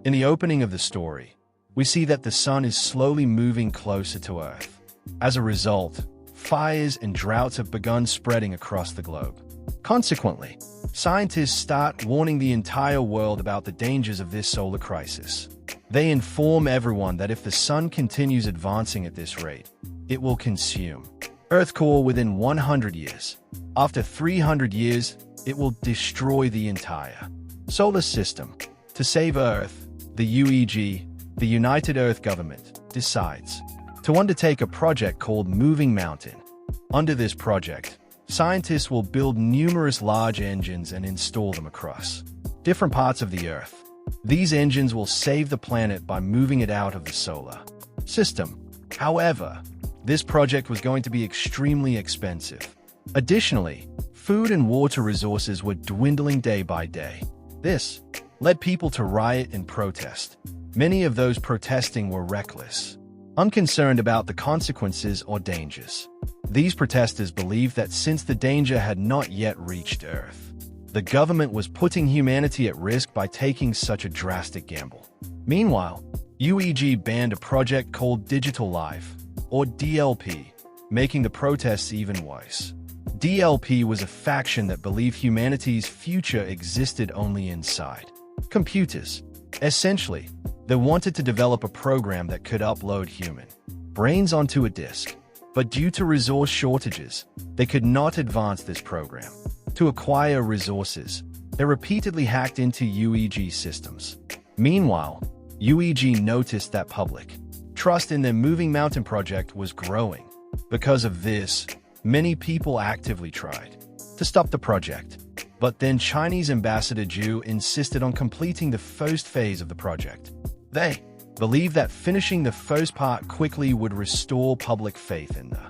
In the opening of the story, we see that the sun is slowly moving closer to Earth. As a result, fires and droughts have begun spreading across the globe. Consequently, scientists start warning the entire world about the dangers of this solar crisis. They inform everyone that if the sun continues advancing at this rate, it will consume Earth core within 100 years. After 300 years, it will destroy the entire solar system. To save Earth, the UEG, the United Earth Government, decides to undertake a project called Moving Mountain. Under this project, scientists will build numerous large engines and install them across different parts of the Earth. These engines will save the planet by moving it out of the solar system. However, this project was going to be extremely expensive. Additionally, food and water resources were dwindling day by day. This led people to riot and protest. Many of those protesting were reckless, unconcerned about the consequences or dangers. These protesters believed that since the danger had not yet reached Earth, the government was putting humanity at risk by taking such a drastic gamble. Meanwhile, UEG banned a project called Digital Life, or DLP, making the protests even worse. DLP was a faction that believed humanity's future existed only inside computers. Essentially, they wanted to develop a program that could upload human brains onto a disk. But due to resource shortages, they could not advance this program. To acquire resources, they repeatedly hacked into UEG systems. Meanwhile, UEG noticed that public trust in their Moving Mountain project was growing. Because of this, many people actively tried to stop the project. But then Chinese ambassador Zhu insisted on completing the first phase of the project. They believed that finishing the first part quickly would restore public faith in the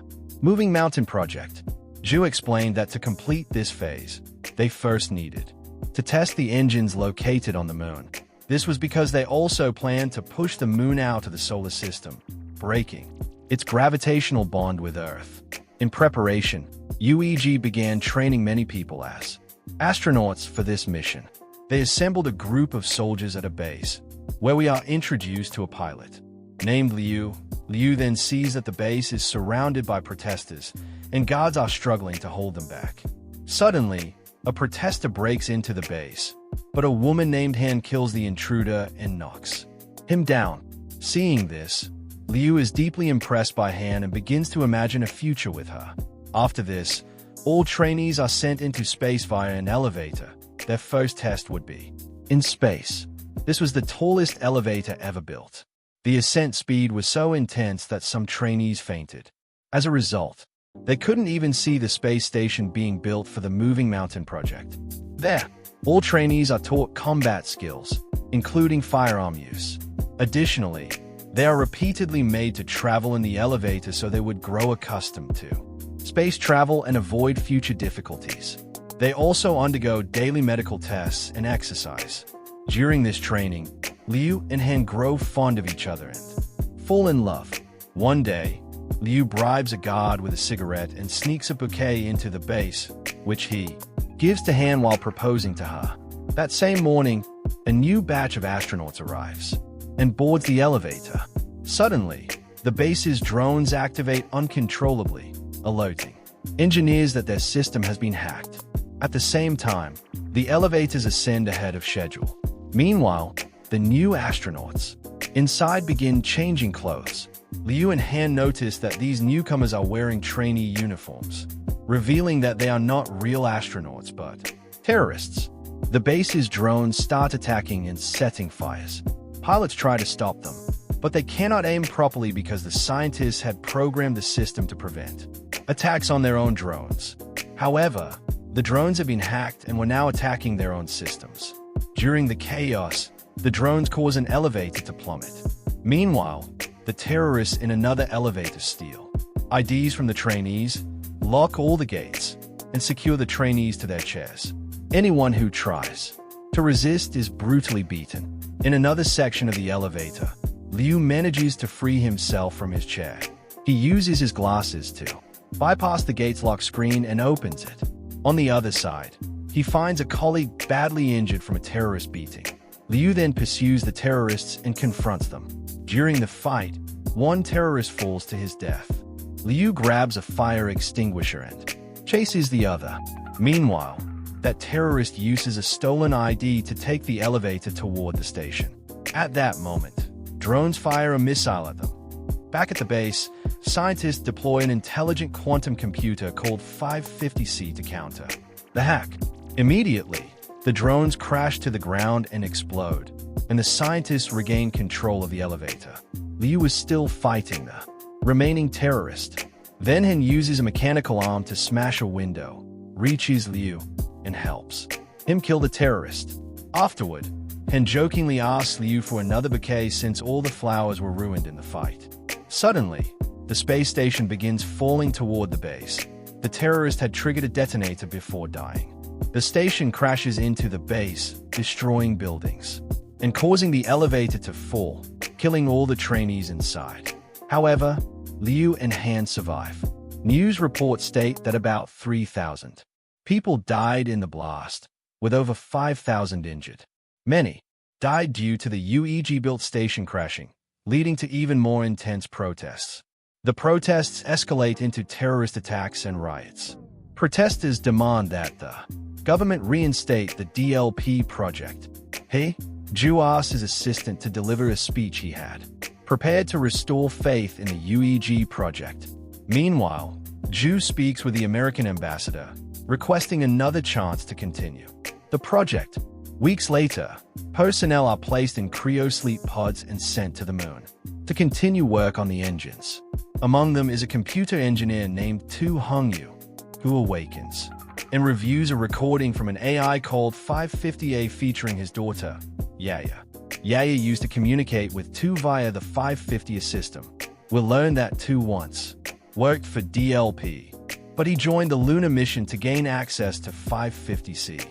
Moving Mountain project. Zhu explained that to complete this phase, they first needed to test the engines located on the moon. This was because they also planned to push the moon out of the solar system, breaking its gravitational bond with Earth. In preparation, UEG began training many people as astronauts for this mission. They assembled a group of soldiers at a base, where we are introduced to a pilot named Liu. Liu then sees that the base is surrounded by protesters, and guards are struggling to hold them back. Suddenly, a protester breaks into the base, but a woman named Han kills the intruder and knocks him down. Seeing this, Liu is deeply impressed by Han and begins to imagine a future with her. After this, all trainees are sent into space via an elevator. Their first test would be in space. This was the tallest elevator ever built. The ascent speed was so intense that some trainees fainted. As a result, they couldn't even see the space station being built for the Moving Mountain project. There, all trainees are taught combat skills, including firearm use. Additionally, they are repeatedly made to travel in the elevator so they would grow accustomed to space travel and avoid future difficulties. They also undergo daily medical tests and exercise. During this training, Liu and Han grow fond of each other and fall in love. One day, Liu bribes a guard with a cigarette and sneaks a bouquet into the base, which he gives to Han while proposing to her. That same morning, a new batch of astronauts arrives and boards the elevator. Suddenly, the base's drones activate uncontrollably, alerting engineers that their system has been hacked. At the same time, the elevators ascend ahead of schedule. Meanwhile, the new astronauts inside begin changing clothes. Liu and Han notice that these newcomers are wearing trainee uniforms, revealing that they are not real astronauts but terrorists. The base's drones start attacking and setting fires. Pilots try to stop them, but they cannot aim properly because the scientists had programmed the system to prevent attacks on their own drones. However, the drones have been hacked and were now attacking their own systems. During the chaos, the drones cause an elevator to plummet. Meanwhile, the terrorists in another elevator steal IDs from the trainees, lock all the gates, and secure the trainees to their chairs. Anyone who tries to resist is brutally beaten. In another section of the elevator, Liu manages to free himself from his chair. He uses his glasses to bypass the gate's lock screen and opens it. On the other side, he finds a colleague badly injured from a terrorist beating. Liu then pursues the terrorists and confronts them. During the fight, one terrorist falls to his death. Liu grabs a fire extinguisher and chases the other. Meanwhile, that terrorist uses a stolen ID to take the elevator toward the station. At that moment, drones fire a missile at them. Back at the base, scientists deploy an intelligent quantum computer called 550C to counter the hack. Immediately, the drones crash to the ground and explode, and the scientists regain control of the elevator. Liu is still fighting the remaining terrorist. Then Hen uses a mechanical arm to smash a window, reaches Liu, and helps him kill the terrorist. Afterward, Hen jokingly asks Liu for another bouquet since all the flowers were ruined in the fight. Suddenly, the space station begins falling toward the base. The terrorist had triggered a detonator before dying. The station crashes into the base, destroying buildings, and causing the elevator to fall, killing all the trainees inside. However, Liu and Han survive. News reports state that about 3,000 people died in the blast, with over 5,000 injured. Many died due to the UEG-built station crashing, leading to even more intense protests. The protests escalate into terrorist attacks and riots. Protesters demand that the government reinstate the DLP project. Hengyu asks his assistant to deliver a speech he had prepared to restore faith in the UEG project. Meanwhile, Zhu speaks with the American ambassador, requesting another chance to continue the project. Weeks later, personnel are placed in cryosleep pods and sent to the moon to continue work on the engines. Among them is a computer engineer named Tu Hengyu, who awakens and reviews a recording from an AI called 550A featuring his daughter, Yaya. Yaya used to communicate with Tu via the 550A system. We'll learn that Tu once worked for DLP, but he joined the lunar mission to gain access to 550C.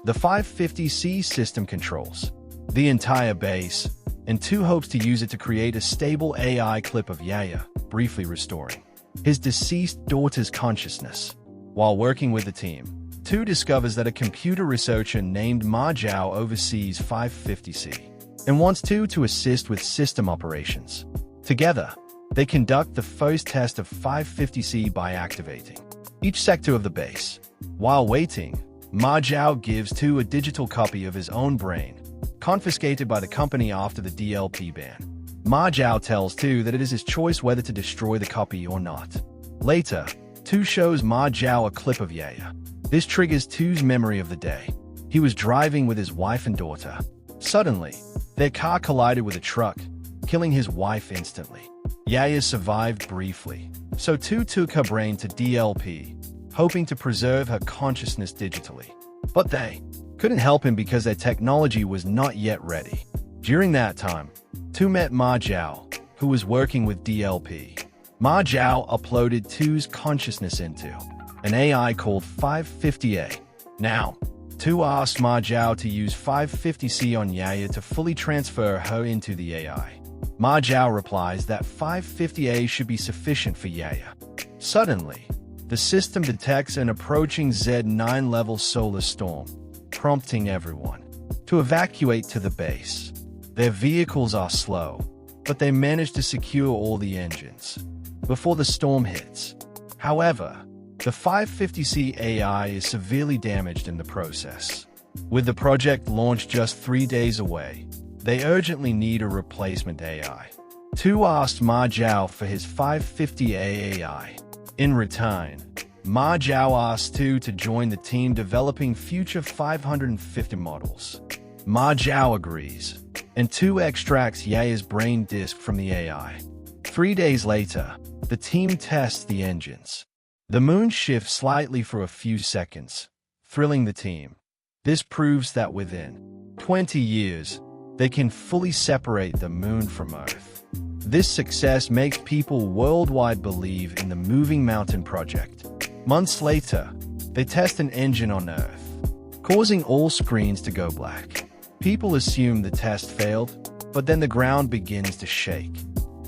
The 550C system controls the entire base, and Tu hopes to use it to create a stable AI clip of Yaya, briefly restoring his deceased daughter's consciousness. While working with the team, Tu discovers that a computer researcher named Ma Zhao oversees 550C and wants Tu to assist with system operations. Together, they conduct the first test of 550C by activating each sector of the base. While waiting, Ma Zhao gives Tu a digital copy of his own brain, confiscated by the company after the DLP ban. Ma Zhao tells Tu that it is his choice whether to destroy the copy or not. Later, Tu shows Ma Zhao a clip of Yaya. This triggers Tu's memory of the day. He was driving with his wife and daughter. Suddenly, their car collided with a truck, killing his wife instantly. Yaya survived briefly, so Tu took her brain to DLP, hoping to preserve her consciousness digitally. But they couldn't help him because their technology was not yet ready. During that time, Tu met Ma Zhao, who was working with DLP. Ma Zhao uploaded Tu's consciousness into an AI called 550A. Now, Tu asked Ma Zhao to use 550C on Yaya to fully transfer her into the AI. Ma Zhao replies that 550A should be sufficient for Yaya. Suddenly, the system detects an approaching Z9 level solar storm, prompting everyone to evacuate to the base. Their vehicles are slow, but they manage to secure all the engines before the storm hits. However, the 550C AI is severely damaged in the process. With the project launched just 3 days away, they urgently need a replacement AI. Tu asked Ma Zhao for his 550A AI. In return, Ma Zhao asked Tu to join the team developing future 550 models. Ma Zhao agrees, and Tu extracts Yaya's brain disk from the AI. 3 days later, the team tests the engines. The moon shifts slightly for a few seconds, thrilling the team. This proves that within 20 years, they can fully separate the moon from Earth. This success makes people worldwide believe in the Moving Mountain project. Months later, they test an engine on Earth, causing all screens to go black. People assume the test failed, but then the ground begins to shake.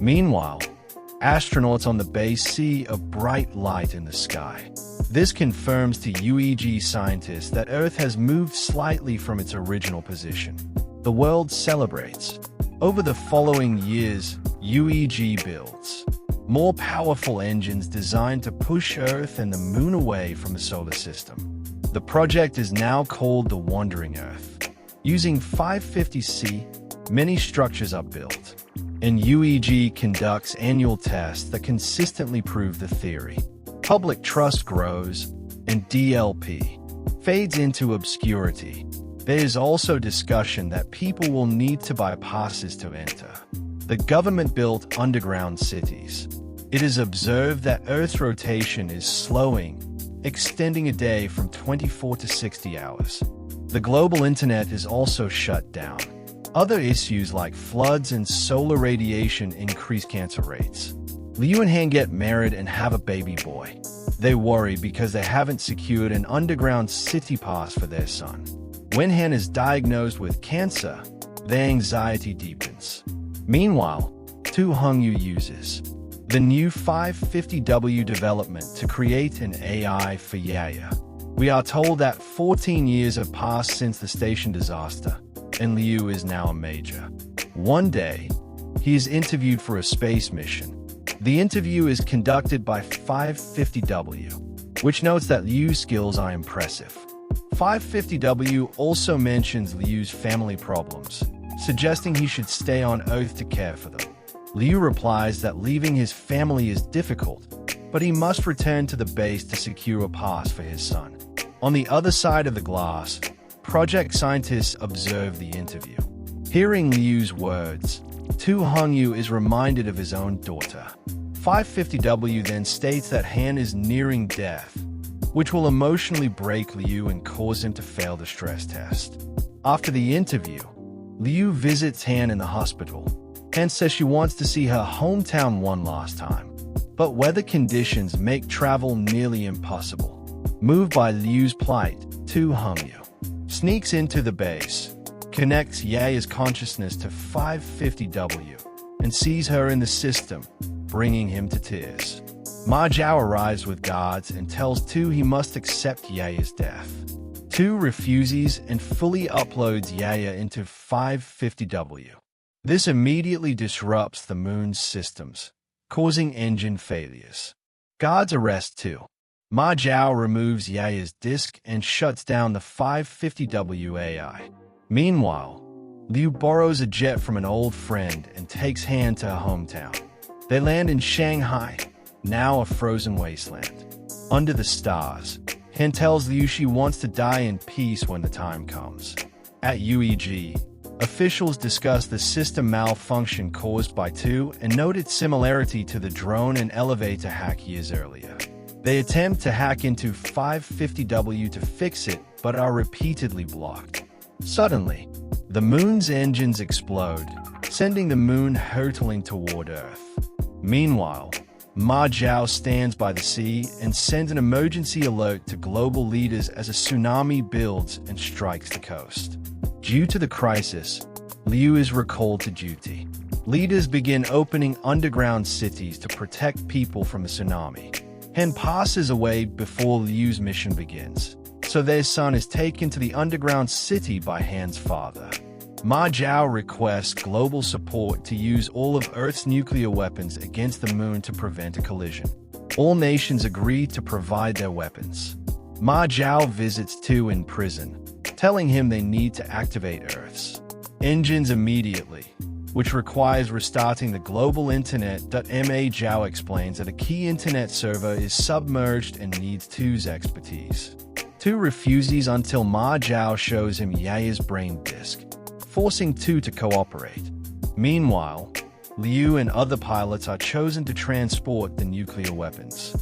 Meanwhile, astronauts on the base see a bright light in the sky. This confirms to UEG scientists that Earth has moved slightly from its original position. the world celebrates. Over the following years, UEG builds more powerful engines designed to push Earth and the Moon away from the solar system. The project is now called the Wandering Earth. Using 550C, many structures are built, and UEG conducts annual tests that consistently prove the theory. Public trust grows, and DLP fades into obscurity. There is also discussion that people will need to buy passes to enter. The government built underground cities. It is observed that Earth's rotation is slowing, extending a day from 24 to 60 hours. The global internet is also shut down. Other issues like floods and solar radiation increase cancer rates. Liu and Han get married and have a baby boy. They worry because they haven't secured an underground city pass for their son. When Han is diagnosed with cancer, their anxiety deepens. Meanwhile, Tu Hengyu uses the new 550W development to create an AI for Yaya. We are told that 14 years have passed since the station disaster, and Liu is now a major. One day, he is interviewed for a space mission. The interview is conducted by 550W, which notes that Liu's skills are impressive. 550W also mentions Liu's family problems, suggesting he should stay on Earth to care for them. Liu replies that leaving his family is difficult, but he must return to the base to secure a pass for his son. On the other side of the glass, project scientists observe the interview. Hearing Liu's words, Tu Hengyu is reminded of his own daughter. 550W then states that Han is nearing death, which will emotionally break Liu and cause him to fail the stress test. After the interview, Liu visits Han in the hospital. Han says she wants to see her hometown one last time, but weather conditions make travel nearly impossible. Moved by Liu's plight, Tu Hengyu sneaks into the base, connects Yaya's consciousness to 550W, and sees her in the system, bringing him to tears. Ma Zhao arrives with guards and tells Tu he must accept Yaya's death. Tu refuses and fully uploads Yaya into 550W. This immediately disrupts the Moon's systems, causing engine failures. Guards arrest Tu. Ma Zhao removes Yaya's disk and shuts down the 550W AI. Meanwhile, Liu borrows a jet from an old friend and takes Han to her hometown. They land in Shanghai, now a frozen wasteland. Under the stars, Han tells Liu she wants to die in peace when the time comes. At UEG, officials discuss the system malfunction caused by Tu and note its similarity to the drone and elevator hack years earlier. They attempt to hack into 550W to fix it, but are repeatedly blocked. Suddenly, the Moon's engines explode, sending the Moon hurtling toward Earth. Meanwhile, Ma Zhao stands by the sea and sends an emergency alert to global leaders as a tsunami builds and strikes the coast. Due to the crisis, Liu is recalled to duty. Leaders begin opening underground cities to protect people from the tsunami. Han passes away before Liu's mission begins, so their son is taken to the underground city by Han's father. Ma Zhao requests global support to use all of Earth's nuclear weapons against the Moon to prevent a collision. All nations agree to provide their weapons. Ma Zhao visits Tu in prison, telling him they need to activate Earth's engines immediately, which requires restarting the global internet. Ma Zhao explains that a key internet server is submerged and needs Tu's expertise. Tu refuses until Ma Zhao shows him Yaya's brain disk, forcing Tu to cooperate. Meanwhile, Liu and other pilots are chosen to transport the nuclear weapons.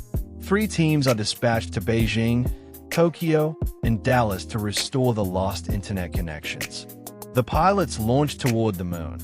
3 teams are dispatched to Beijing, Tokyo, and Dallas to restore the lost internet connections. The pilots launch toward the Moon,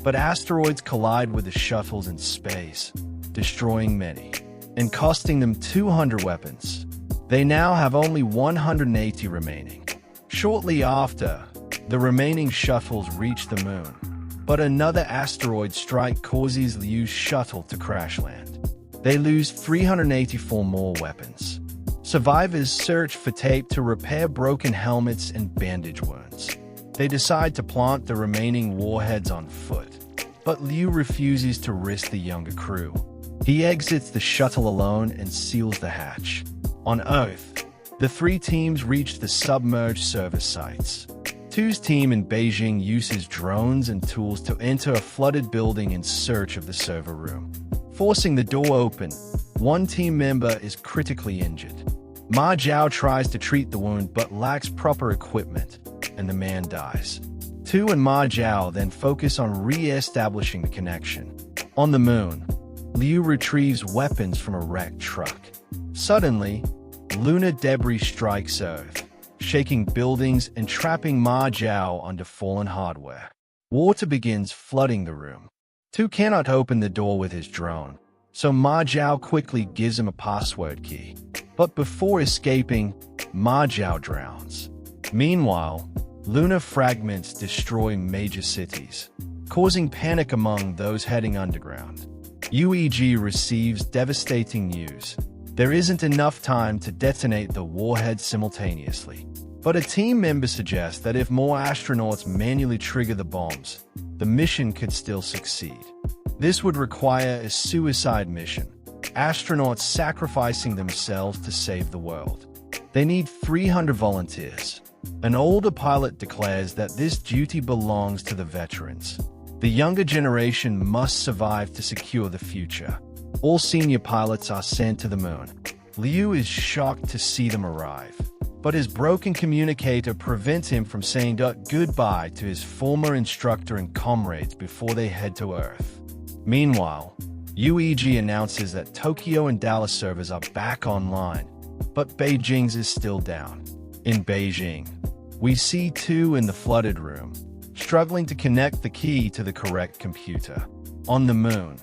but asteroids collide with the shuttles in space, destroying many, and costing them 200 weapons. They now have only 180 remaining. Shortly after, the remaining shuttles reach the Moon, but another asteroid strike causes Liu's shuttle to crash land. They lose 384 more weapons. Survivors search for tape to repair broken helmets and bandage wounds. They decide to plant the remaining warheads on foot, but Liu refuses to risk the younger crew. He exits the shuttle alone and seals the hatch. On Earth, the three teams reach the submerged service sites. Tu's team in Beijing uses drones and tools to enter a flooded building in search of the server room. Forcing the door open, one team member is critically injured. Ma Jiao tries to treat the wound but lacks proper equipment, and the man dies. Tu and Ma Jiao then focus on re-establishing the connection. On the moon, Liu retrieves weapons from a wrecked truck. Suddenly, lunar debris strikes Earth, shaking buildings and trapping Ma Jiao under fallen hardware. Water begins flooding the room. Tu cannot open the door with his drone, so Ma Jiao quickly gives him a password key. But before escaping, Ma Jiao drowns. Meanwhile, lunar fragments destroy major cities, causing panic among those heading underground. UEG receives devastating news. There isn't enough time to detonate the warhead simultaneously. But a team member suggests that if more astronauts manually trigger the bombs, the mission could still succeed. This would require a suicide mission, astronauts sacrificing themselves to save the world. They need 300 volunteers. An older pilot declares that this duty belongs to the veterans. The younger generation must survive to secure the future. All senior pilots are sent to the moon. Liu is shocked to see them arrive, but his broken communicator prevents him from saying goodbye to his former instructor and comrades before they head to Earth. Meanwhile, UEG announces that Tokyo and Dallas servers are back online, but Beijing's is still down. In Beijing, we see Tu in the flooded room, struggling to connect the key to the correct computer. On the moon,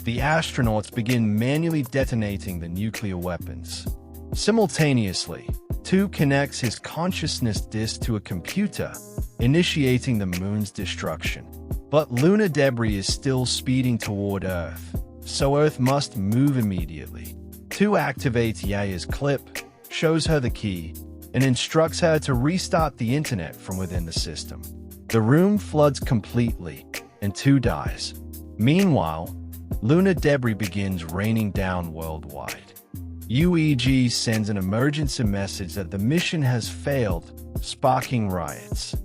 the astronauts begin manually detonating the nuclear weapons. Simultaneously, Tu connects his consciousness disk to a computer, initiating the moon's destruction. But lunar debris is still speeding toward Earth, so Earth must move immediately. Tu activates Yaya's clip, shows her the key, and instructs her to restart the internet from within the system. The room floods completely, and Tu dies. Meanwhile, lunar debris begins raining down worldwide. UEG sends an emergency message that the mission has failed, sparking riots.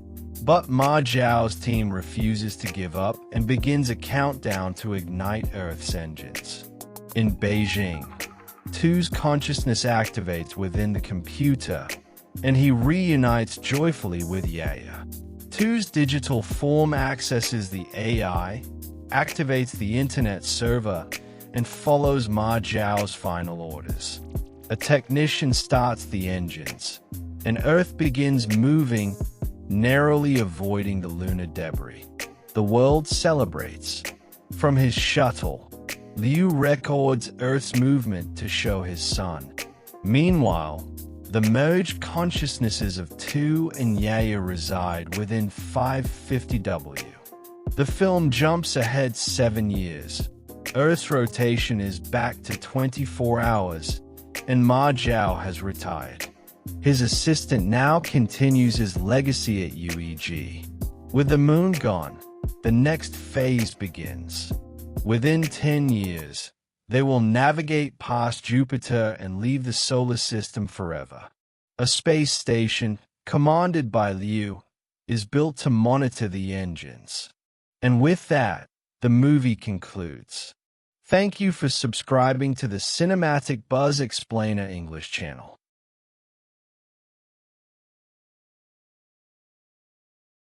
But Ma Jiao's team refuses to give up and begins a countdown to ignite Earth's engines. In Beijing, Tu's consciousness activates within the computer, and he reunites joyfully with Yaya. Tu's digital form accesses the AI, activates the internet server, and follows Ma Jiao's final orders. A technician starts the engines, and Earth begins moving, narrowly avoiding the lunar debris. The world celebrates. From his shuttle, Liu records Earth's movement to show his son. Meanwhile, the merged consciousnesses of Tu and Yaya reside within 550W. The film jumps ahead 7 years. Earth's rotation is back to 24 hours, and Ma Jiao has retired. His assistant now continues his legacy at UEG. With the moon gone, the next phase begins. Within 10 years, they will navigate past Jupiter and leave the solar system forever. A space station, commanded by Liu, is built to monitor the engines. And with that, the movie concludes. Thank you for subscribing to the Cinematic Buzz Explainer English channel.